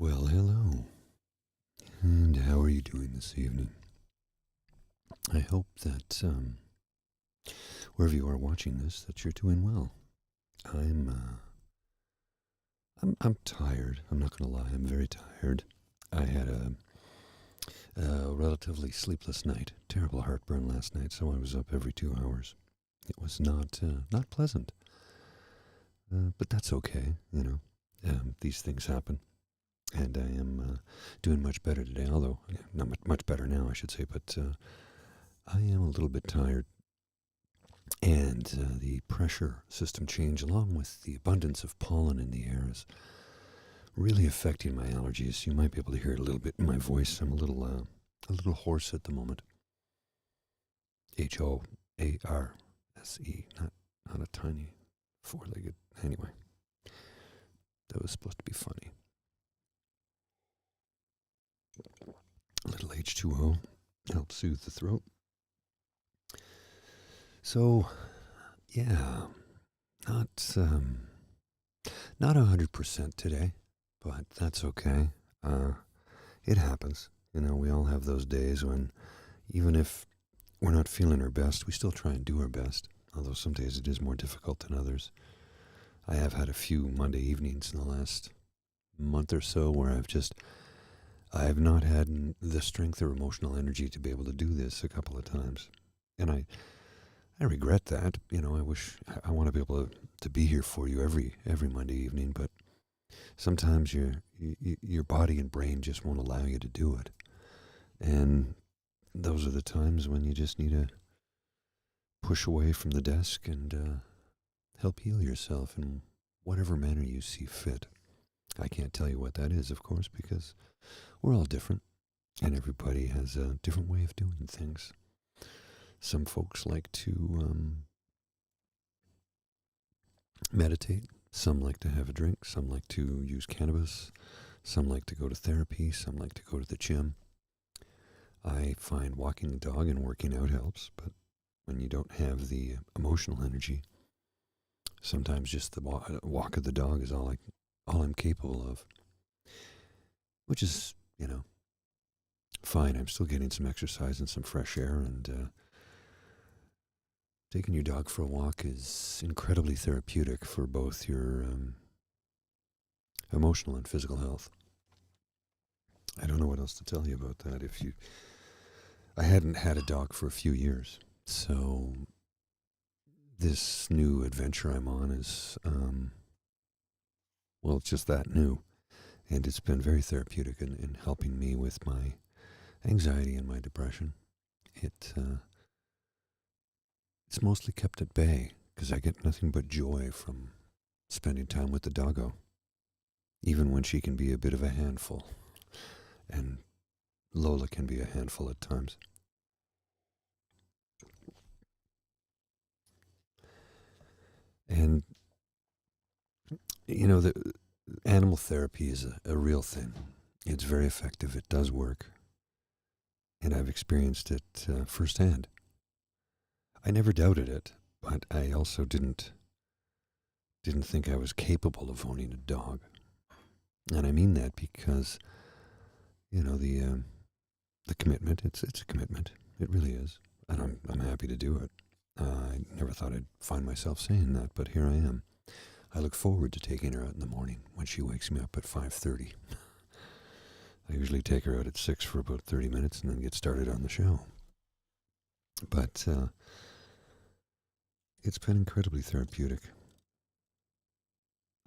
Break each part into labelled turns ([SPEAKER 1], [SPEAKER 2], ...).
[SPEAKER 1] Well, hello, and how are you doing this evening? I hope that wherever you are watching this, that you're doing well. I'm tired. I'm not going to lie. I'm very tired. I had a relatively sleepless night. Terrible heartburn last night, so I was up every 2 hours. It was not pleasant, but that's okay. These things happen. And I am doing much better today, although not much better now, I should say, but I am a little bit tired. And the pressure system change, along with the abundance of pollen in the air, is really affecting my allergies. You might be able to hear it a little bit in my voice. I'm a little hoarse at the moment. HOARSE, not a tiny four-legged. Anyway, that was supposed to be funny. A little H2O helps soothe the throat. So, yeah, not 100% today, but that's okay. It happens. We all have those days when, even if we're not feeling our best, we still try and do our best. Although some days it is more difficult than others. I have had a few Monday evenings in the last month or so where I have not had the strength or emotional energy to be able to do this a couple of times. And I regret that. I want to be able to be here for you every Monday evening, but sometimes your body and brain just won't allow you to do it. And those are the times when you just need to push away from the desk and help heal yourself in whatever manner you see fit. I can't tell you what that is, of course, because we're all different, and everybody has a different way of doing things. Some folks like to meditate. Some like to have a drink. Some like to use cannabis. Some like to go to therapy. Some like to go to the gym. I find walking the dog and working out helps, but when you don't have the emotional energy, sometimes just the walk of the dog is all I'm capable of, which is, fine. I'm still getting some exercise and some fresh air, and taking your dog for a walk is incredibly therapeutic for both your emotional and physical health. I don't know what else to tell you about that. I hadn't had a dog for a few years, so this new adventure I'm on is, it's just that new, and it's been very therapeutic in helping me with my anxiety and my depression. It's mostly kept at bay because I get nothing but joy from spending time with the doggo, even when she can be a bit of a handful. And Lola can be a handful at times. And, the animal therapy is a real thing. It's very effective. It does work. And I've experienced it firsthand. I never doubted it, but I also didn't think I was capable of owning a dog. And I mean that because, the commitment, it's a commitment. It really is. And I'm happy to do it. I never thought I'd find myself saying that, but here I am. I look forward to taking her out in the morning when she wakes me up at 5:30. I usually take her out at 6 for about 30 minutes and then get started on the show. But it's been incredibly therapeutic.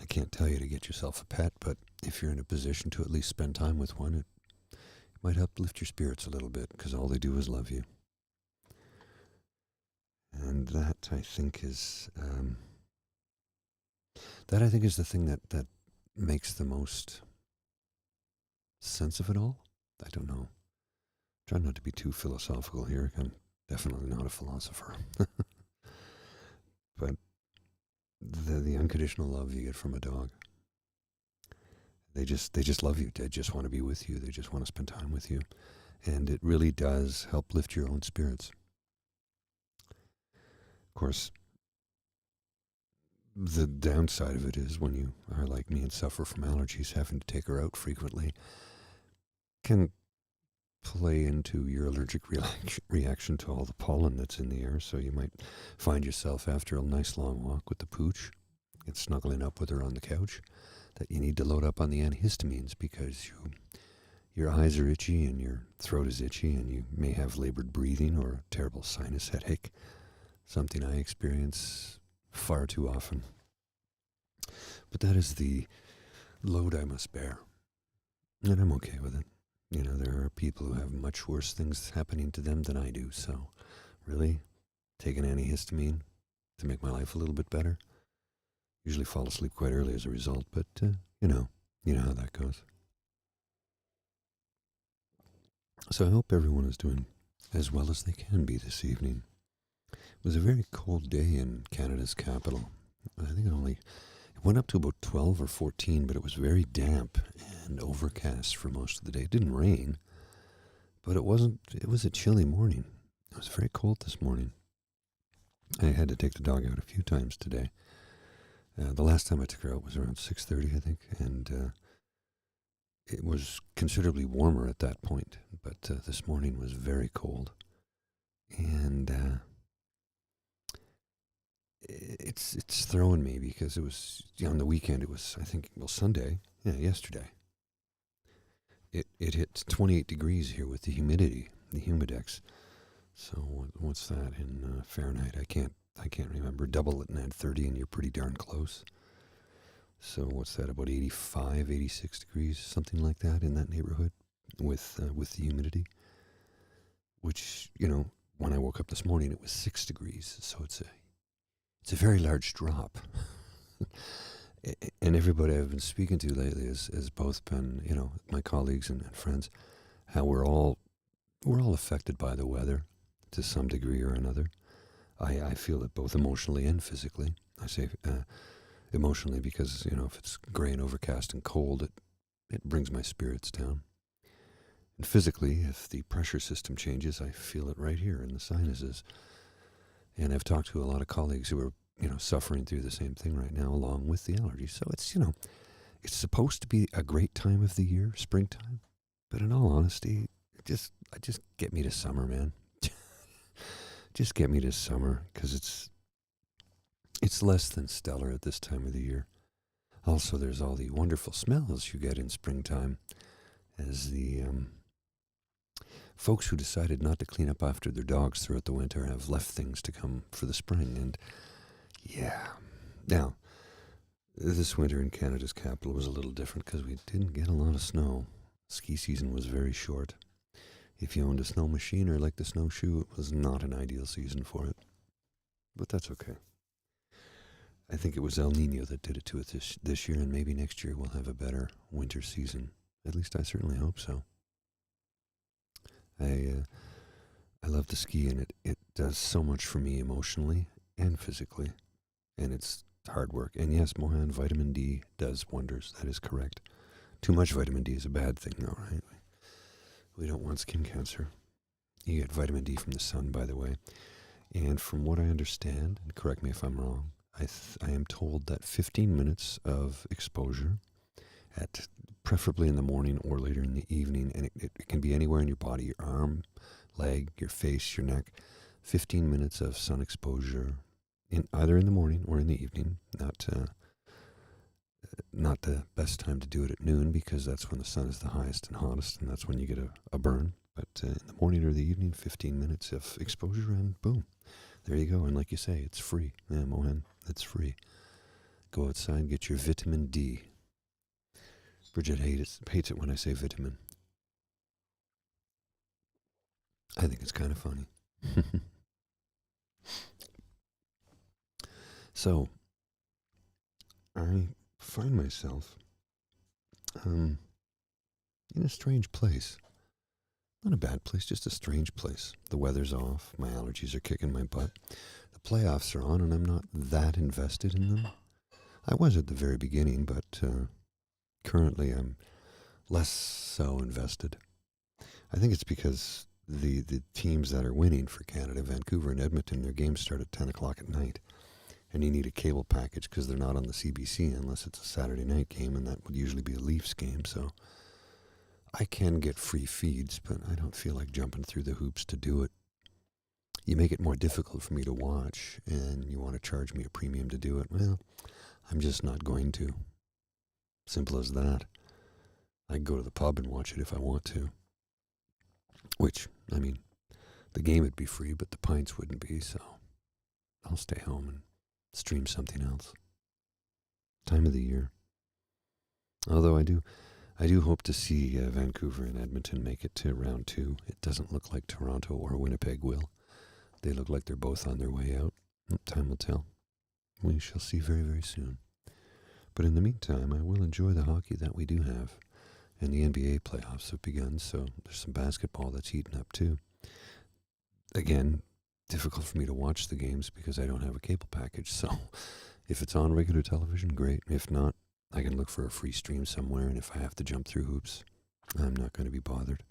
[SPEAKER 1] I can't tell you to get yourself a pet, but if you're in a position to at least spend time with one, it might help lift your spirits a little bit, because all they do is love you. And that, I think, is That I think is the thing that makes the most sense of it all. I don't know. Try not to be too philosophical here. I'm definitely not a philosopher. But the unconditional love you get from a dog, they just love you. They just want to be with you. They just want to spend time with you, and it really does help lift your own spirits. Of course, the downside of it is when you are like me and suffer from allergies, having to take her out frequently can play into your allergic reaction to all the pollen that's in the air. So you might find yourself after a nice long walk with the pooch and snuggling up with her on the couch that you need to load up on the antihistamines because your eyes are itchy and your throat is itchy and you may have labored breathing or a terrible sinus headache, something I experience far too often. But that is the load I must bear, and I'm okay with it. You know, there are people who have much worse things happening to them than I do, so really, take an antihistamine to make my life a little bit better. Usually fall asleep quite early as a result, but you know how that goes. So I hope everyone is doing as well as they can be this evening. It was a very cold day in Canada's capital. I think it went up to about 12 or 14, but it was very damp and overcast for most of the day. It didn't rain, but it wasn't. It was a chilly morning. It was very cold this morning. I had to take the dog out a few times today. The last time I took her out was around 6:30, I think, and it was considerably warmer at that point. But this morning was very cold, and it's throwing me because it was on the weekend. It was, I think, Sunday. Yeah, yesterday. It hit 28 degrees here with the humidity, the humidex. So what's that in Fahrenheit? I can't remember. Double it and add 30, and you're pretty darn close. So what's that? About 85, 86 degrees, something like that in that neighborhood, with the humidity. Which when I woke up this morning, it was 6 degrees. So it's a very large drop. And everybody I've been speaking to lately has both been, my colleagues and friends, how we're all affected by the weather to some degree or another. I feel it both emotionally and physically. I say emotionally because, if it's gray and overcast and cold, it brings my spirits down. And physically, if the pressure system changes, I feel it right here in the sinuses. And I've talked to a lot of colleagues who are, suffering through the same thing right now, along with the allergies. So it's supposed to be a great time of the year, springtime. But in all honesty, just get me to summer, man. Just get me to summer because it's less than stellar at this time of the year. Also, there's all the wonderful smells you get in springtime as the folks who decided not to clean up after their dogs throughout the winter have left things to come for the spring. And yeah, now this winter in Canada's capital was a little different because we didn't get a lot of snow. Ski season was very short. If you owned a snow machine or liked the snowshoe, it was not an ideal season for it. But that's okay. I think it was El Nino that did it to it this year, and maybe next year we'll have a better winter season. At least I certainly hope so. I love to ski, and it does so much for me emotionally and physically, and it's hard work. And yes, Mohan, vitamin D does wonders. That is correct. Too much vitamin D is a bad thing, though, right? We don't want skin cancer. You get vitamin D from the sun, by the way. And from what I understand, and correct me if I'm wrong, I am told that 15 minutes of exposure, at preferably in the morning or later in the evening, and it can be anywhere in your body, your arm, leg, your face, your neck. 15 minutes of sun exposure, in either in the morning or in the evening. Not the best time to do it at noon because that's when the sun is the highest and hottest, and that's when you get a burn. But in the morning or the evening, 15 minutes of exposure, and boom, there you go. And like you say, it's free. Yeah, Mohan, it's free. Go outside, get your vitamin D. Bridget hates it when I say vitamin. I think it's kind of funny. So, I find myself um, in a strange place. Not a bad place, just a strange place. The weather's off, my allergies are kicking my butt. The playoffs are on, and I'm not that invested in them. I was at the very beginning, but currently I'm less so invested. I think it's because the teams that are winning for Canada, Vancouver and Edmonton, their games start at 10 o'clock at night. And you need a cable package because they're not on the CBC unless it's a Saturday night game, and that would usually be a Leafs game. So I can get free feeds, but I don't feel like jumping through the hoops to do it. You make it more difficult for me to watch, and you want to charge me a premium to do it. Well, I'm just not going to. Simple as that. I can go to the pub and watch it if I want to. Which, I mean, the game would be free, but the pints wouldn't be, so I'll stay home and stream something else. Time of the year. Although I do hope to see Vancouver and Edmonton make it to round two. It doesn't look like Toronto or Winnipeg will. They look like they're both on their way out. Time will tell. We shall see very, very soon. But in the meantime, I will enjoy the hockey that we do have. And the NBA playoffs have begun, so there's some basketball that's heating up too. Again, difficult for me to watch the games because I don't have a cable package, so if it's on regular television, great. If not, I can look for a free stream somewhere, and if I have to jump through hoops, I'm not going to be bothered.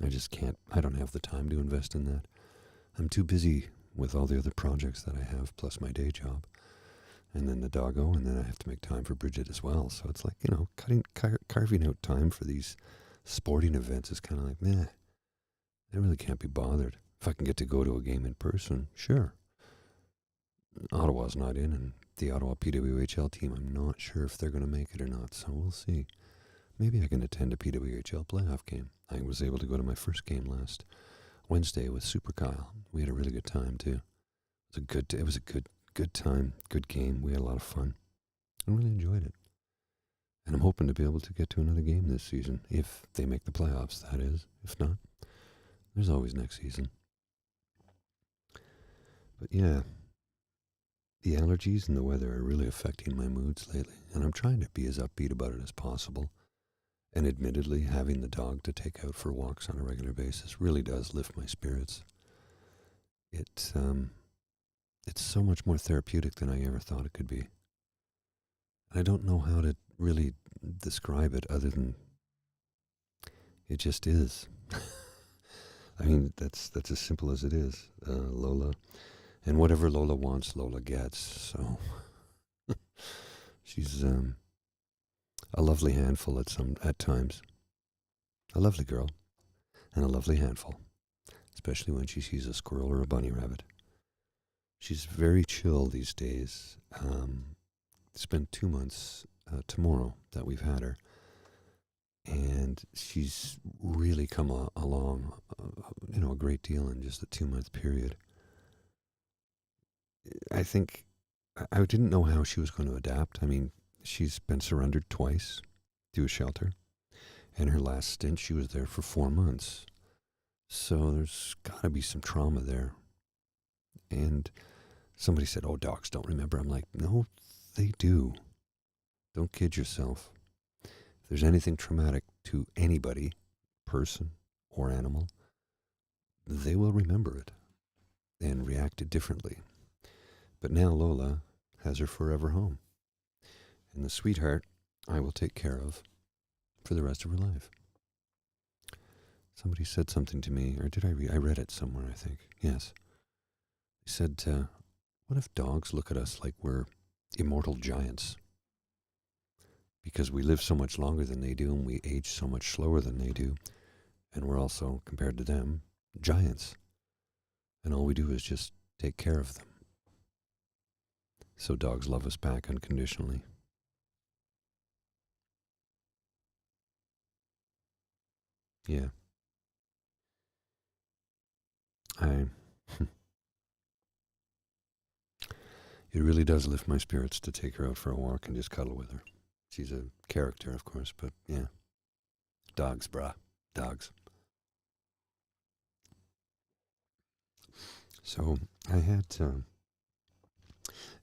[SPEAKER 1] I just can't. I don't have the time to invest in that. I'm too busy with all the other projects that I have, plus my day job, and then the doggo, and then I have to make time for Bridget as well. So it's like, carving out time for these sporting events is kind of like, meh. I really can't be bothered. If I can get to go to a game in person, sure. Ottawa's not in, and the Ottawa PWHL team, I'm not sure if they're going to make it or not, so we'll see. Maybe I can attend a PWHL playoff game. I was able to go to my first game last Wednesday with Super Kyle. We had a really good time too. It was a good time, good game. We had a lot of fun. I really enjoyed it. And I'm hoping to be able to get to another game this season, if they make the playoffs, that is. If not, there's always next season. But yeah, the allergies and the weather are really affecting my moods lately, and I'm trying to be as upbeat about it as possible. And admittedly, having the dog to take out for walks on a regular basis really does lift my spirits. It's so much more therapeutic than I ever thought it could be. And I don't know how to really describe it other than it just is. I mean, that's as simple as it is. Lola, and whatever Lola wants, Lola gets. So she's a lovely handful at times. A lovely girl, and a lovely handful, especially when she sees a squirrel or a bunny rabbit. She's very chill these days. It's been 2 months tomorrow that we've had her, and she's really come along, a great deal in just a 2 month period. I think I didn't know how she was going to adapt. I mean, she's been surrendered twice to a shelter, and her last stint, she was there for 4 months. So there's got to be some trauma there. And somebody said, "Oh, docs don't remember." I'm like, no, they do. Don't kid yourself. If there's anything traumatic to anybody, person or animal, they will remember it and react differently. But now Lola has her forever home. And the sweetheart I will take care of for the rest of her life. Somebody said something to me, or did I read? I read it somewhere, I think. Yes. They said, what if dogs look at us like we're immortal giants? Because we live so much longer than they do, and we age so much slower than they do, and we're also, compared to them, giants. And all we do is just take care of them. So dogs love us back unconditionally. Yeah. It really does lift my spirits to take her out for a walk and just cuddle with her. She's a character, of course, but yeah. Dogs, brah. Dogs. So I had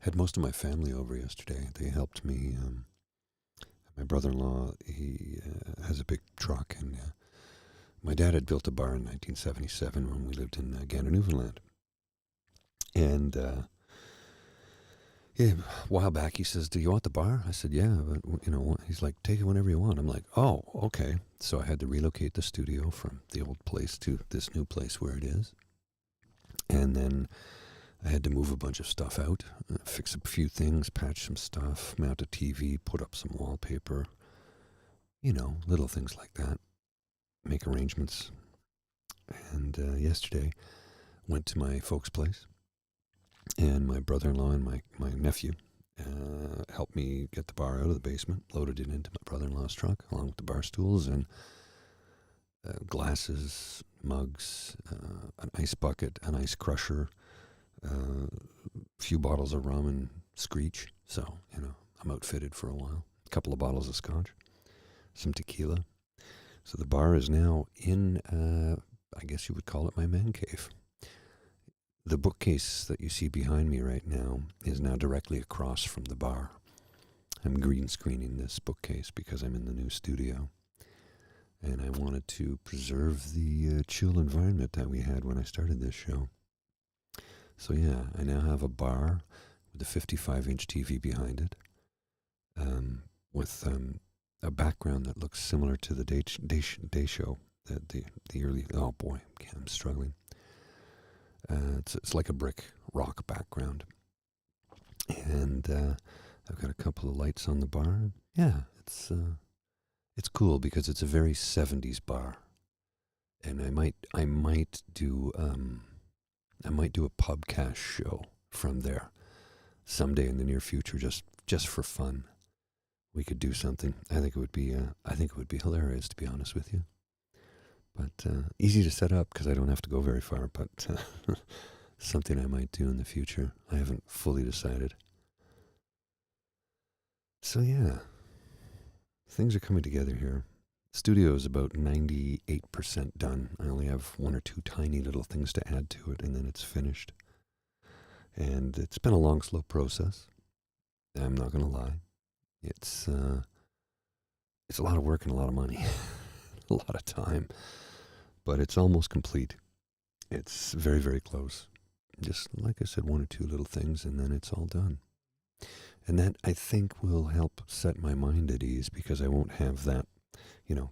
[SPEAKER 1] Had most of my family over yesterday. They helped me. My brother-in-law, he has a big truck, and my dad had built a bar in 1977 when we lived in Gander, Newfoundland. And yeah, a while back, he says, "Do you want the bar?" I said, "Yeah," but he's like, "Take it whenever you want." I'm like, "Oh, okay." So I had to relocate the studio from the old place to this new place where it is, and then I had to move a bunch of stuff out, fix a few things, patch some stuff, mount a TV, put up some wallpaper, little things like that, make arrangements. And yesterday, went to my folks' place, and my brother-in-law and my nephew helped me get the bar out of the basement, loaded it into my brother-in-law's truck, along with the bar stools and glasses, mugs, an ice bucket, an ice crusher, a few bottles of rum and screech. So, I'm outfitted for a while. A couple of bottles of scotch, some tequila. So the bar is now in, I guess you would call it my man cave. The bookcase that you see behind me right now is now directly across from the bar. I'm green screening this bookcase because I'm in the new studio. And I wanted to preserve the chill environment that we had when I started this show. So yeah, I now have a bar with a 55-inch TV behind it, with a background that looks similar to the day show, the early. Oh boy, I'm struggling. It's like a brick rock background, and I've got a couple of lights on the bar. Yeah, it's cool because it's a very 70s bar, and I might do a pubcast show from there someday in the near future, just for fun. We could do something. I think it would be hilarious, to be honest with you. But easy to set up because I don't have to go very far. But something I might do in the future. I haven't fully decided. So yeah, things are coming together here. Studio is about 98% done. I only have one or two tiny little things to add to it, and then it's finished. And it's been a long, slow process. I'm not going to lie. It's a lot of work and a lot of money, a lot of time, but it's almost complete. It's very, very close. Just like I said, one or two little things, and then it's all done. And that, I think, will help set my mind at ease because I won't have that,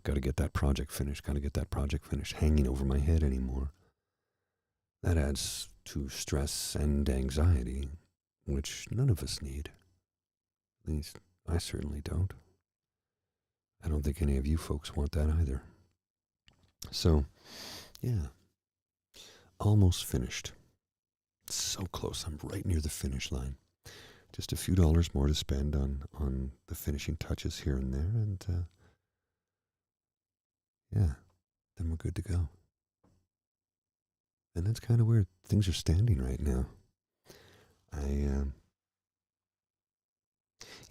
[SPEAKER 1] got to get that project finished, hanging over my head anymore. That adds to stress and anxiety, which none of us need. At least I certainly don't. I don't think any of you folks want that either. So, yeah, almost finished. So close. I'm right near the finish line. Just a few dollars more to spend on the finishing touches here and there, and yeah, then we're good to go. And that's kind of where things are standing right now.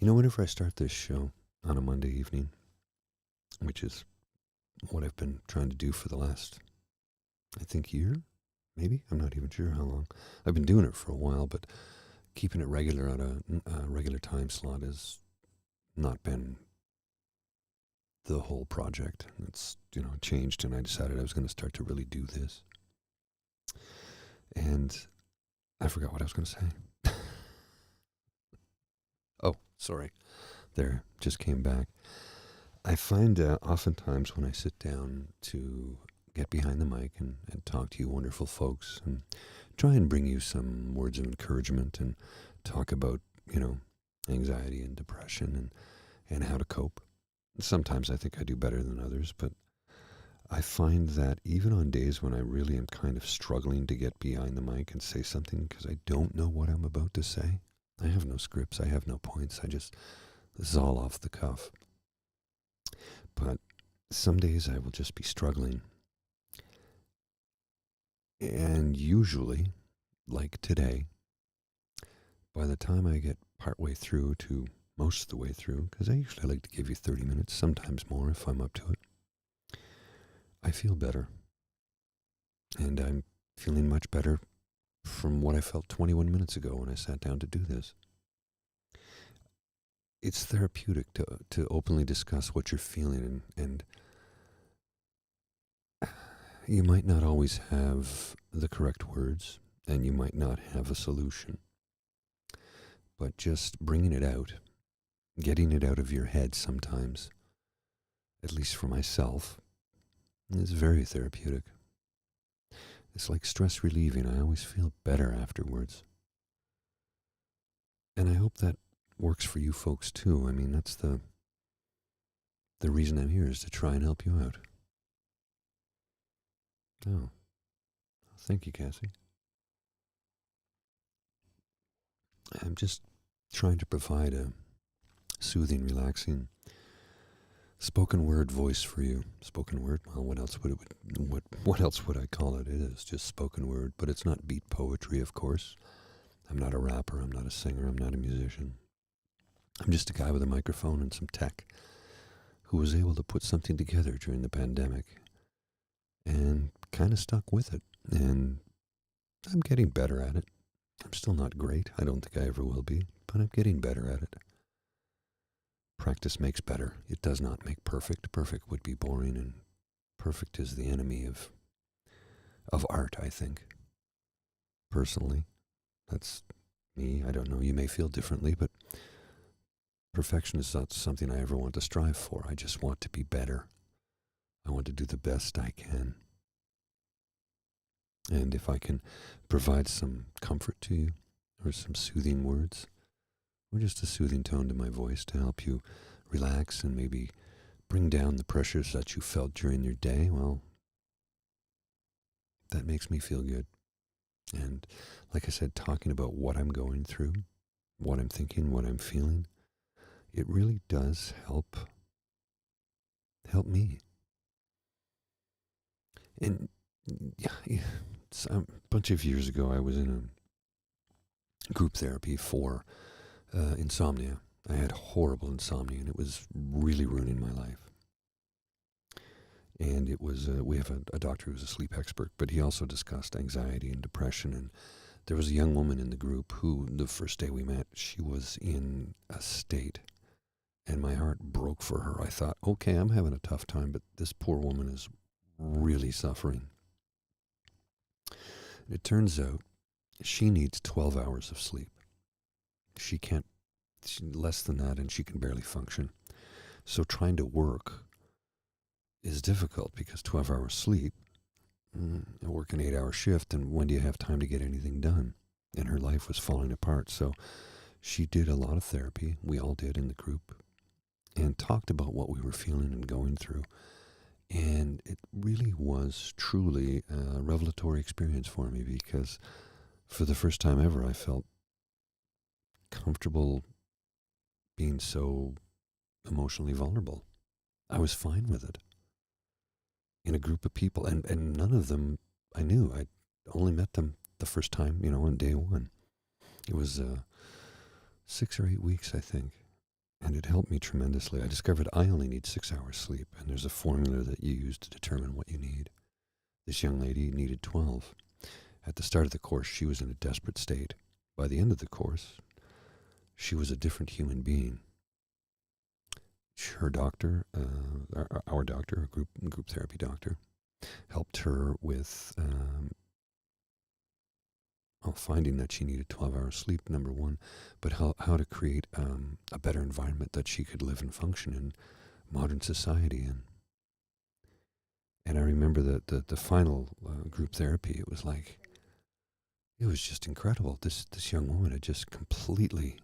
[SPEAKER 1] Whenever I start this show on a Monday evening, which is what I've been trying to do for the last, I think, year, maybe? I'm not even sure how long. I've been doing it for a while, but keeping it regular at a regular time slot has not been the whole project. It's, changed, and I decided I was going to start to really do this. And I forgot what I was going to say. Oh, sorry. There, just came back. I find oftentimes when I sit down to get behind the mic and talk to you wonderful folks and try and bring you some words of encouragement and talk about, anxiety and depression and how to cope. Sometimes I think I do better than others, but I find that even on days when I really am kind of struggling to get behind the mic and say something because I don't know what I'm about to say, I have no scripts, I have no points, this is all off the cuff. But some days I will just be struggling. And usually, like today, by the time I get partway through to most of the way through, because I usually like to give you 30 minutes, sometimes more if I'm up to it, I feel better. And I'm feeling much better from what I felt 21 minutes ago when I sat down to do this. It's therapeutic to openly discuss what you're feeling, and you might not always have the correct words, and you might not have a solution, but just bringing it out, getting it out of your head sometimes, at least for myself, is very therapeutic. It's like stress relieving. I always feel better afterwards. And I hope that works for you folks too. I mean, that's the reason I'm here, is to try and help you out. Oh, thank you, Cassie. I'm just trying to provide a soothing, relaxing spoken word voice for you. Spoken word? Well, what else would I call it? It is just spoken word, but it's not beat poetry, of course. I'm not a rapper, I'm not a singer, I'm not a musician. I'm just a guy with a microphone and some tech who was able to put something together during the pandemic and kind of stuck with it. And I'm getting better at it. I'm still not great. I don't think I ever will be, but I'm getting better at it. Practice makes better. It does not make perfect. Perfect would be boring, and perfect is the enemy of art, I think. Personally, that's me. I don't know. You may feel differently, but perfection is not something I ever want to strive for. I just want to be better. I want to do the best I can. And if I can provide some comfort to you, or some soothing words, or just a soothing tone to my voice to help you relax and maybe bring down the pressures that you felt during your day, well, that makes me feel good. And like I said, talking about what I'm going through, what I'm thinking, what I'm feeling, it really does help me. And yeah, a bunch of years ago, I was in a group therapy for insomnia. I had horrible insomnia, and it was really ruining my life. And it was, we have a doctor who's a sleep expert, but he also discussed anxiety and depression. And there was a young woman in the group who, the first day we met, she was in a state, and my heart broke for her. I thought, okay, I'm having a tough time, but this poor woman is really suffering. It turns out she needs 12 hours of sleep. She can't, less than that, and she can barely function. So trying to work is difficult because 12 hours sleep, I work an 8-hour shift, and when do you have time to get anything done? And her life was falling apart. So she did a lot of therapy. We all did in the group, and talked about what we were feeling and going through. And it really was truly a revelatory experience for me, because for the first time ever, I felt comfortable being so emotionally vulnerable. I was fine with it in a group of people, and none of them I knew. I only met them the first time, on day one. It was 6 or 8 weeks, I think, and it helped me tremendously. I discovered I only need 6 hours sleep, and there's a formula that you use to determine what you need. This young lady needed 12. At the start of the course, she was in a desperate state. By the end of the course, she was a different human being. Her doctor, our doctor, a group therapy doctor, helped her with finding that she needed 12 hours sleep, number one, but how to create a better environment that she could live and function in modern society in. And I remember the final group therapy, it was just incredible. This young woman had just completely,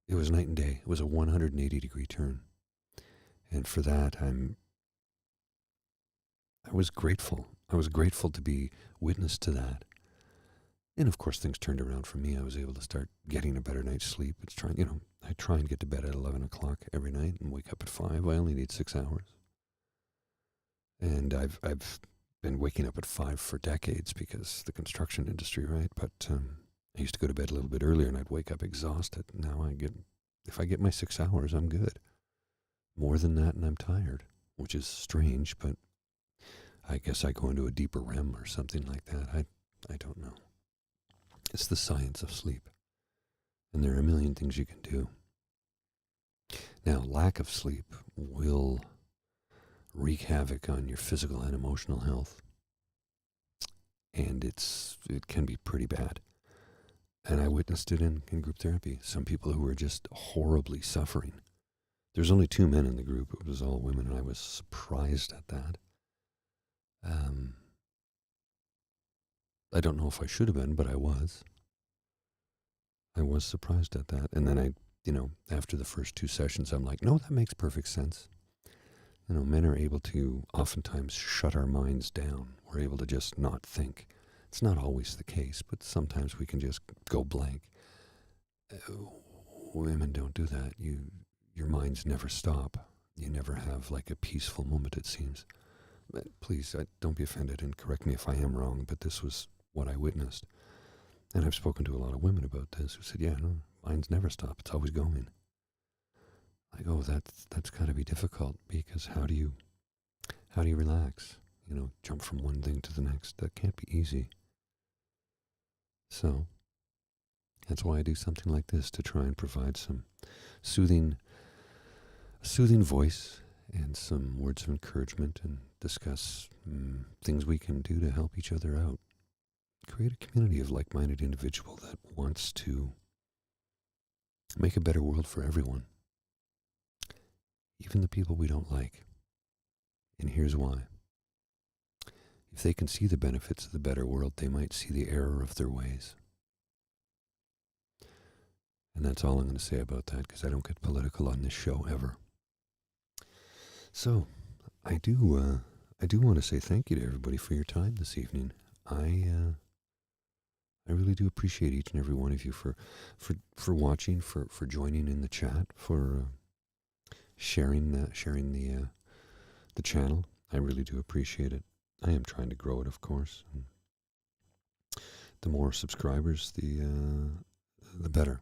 [SPEAKER 1] it was night and day. It was a 180-degree turn. And for that, I was grateful. I was grateful to be witness to that. And of course, things turned around for me. I was able to start getting a better night's sleep. I try and get to bed at 11 o'clock every night and wake up at 5. I only need 6 hours. And I've been waking up at 5 for decades because the construction industry, right? But I used to go to bed a little bit earlier, and I'd wake up exhausted. Now if I get my 6 hours, I'm good. More than that, and I'm tired, which is strange, but I guess I go into a deeper REM or something like that. I don't know. It's the science of sleep. And there are a million things you can do. Now, lack of sleep will wreak havoc on your physical and emotional health. And it can be pretty bad. And I witnessed it in group therapy. Some people who were just horribly suffering. There's only 2 men in the group. It was all women, and I was surprised at that. I don't know if I should have been, but I was. I was surprised at that. And then after the first 2 sessions, I'm like, no, that makes perfect sense. Men are able to oftentimes shut our minds down. We're able to just not think. It's not always the case, but sometimes we can just go blank. Women don't do that. Your minds never stop. You never have like a peaceful moment, it seems. But please, don't be offended and correct me if I am wrong, but this was what I witnessed. And I've spoken to a lot of women about this who said, yeah, no, minds never stop. It's always going. I go, that's got to be difficult, because how do you relax? Jump from one thing to the next. That can't be easy. So that's why I do something like this, to try and provide some soothing voice and some words of encouragement, and discuss things we can do to help each other out. Create a community of like-minded individuals that wants to make a better world for everyone, even the people we don't like. And here's why. If they can see the benefits of the better world, they might see the error of their ways. And that's all I'm going to say about that, because I don't get political on this show ever. So, I do want to say thank you to everybody for your time this evening. I really do appreciate each and every one of you for watching, for joining in the chat, for sharing the channel. I really do appreciate it. I am trying to grow it, of course. And the more subscribers, the better.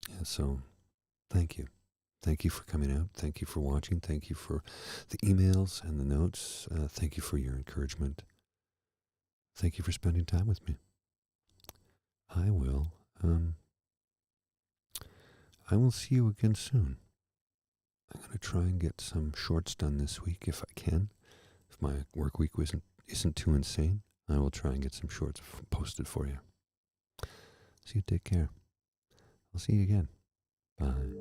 [SPEAKER 1] Yeah, so, thank you. Thank you for coming out. Thank you for watching. Thank you for the emails and the notes. Thank you for your encouragement. Thank you for spending time with me. I will see you again soon. I'm going to try and get some shorts done this week if I can. If my work week isn't too insane, I will try and get some shorts posted for you. So you take care. I'll see you again. Bye.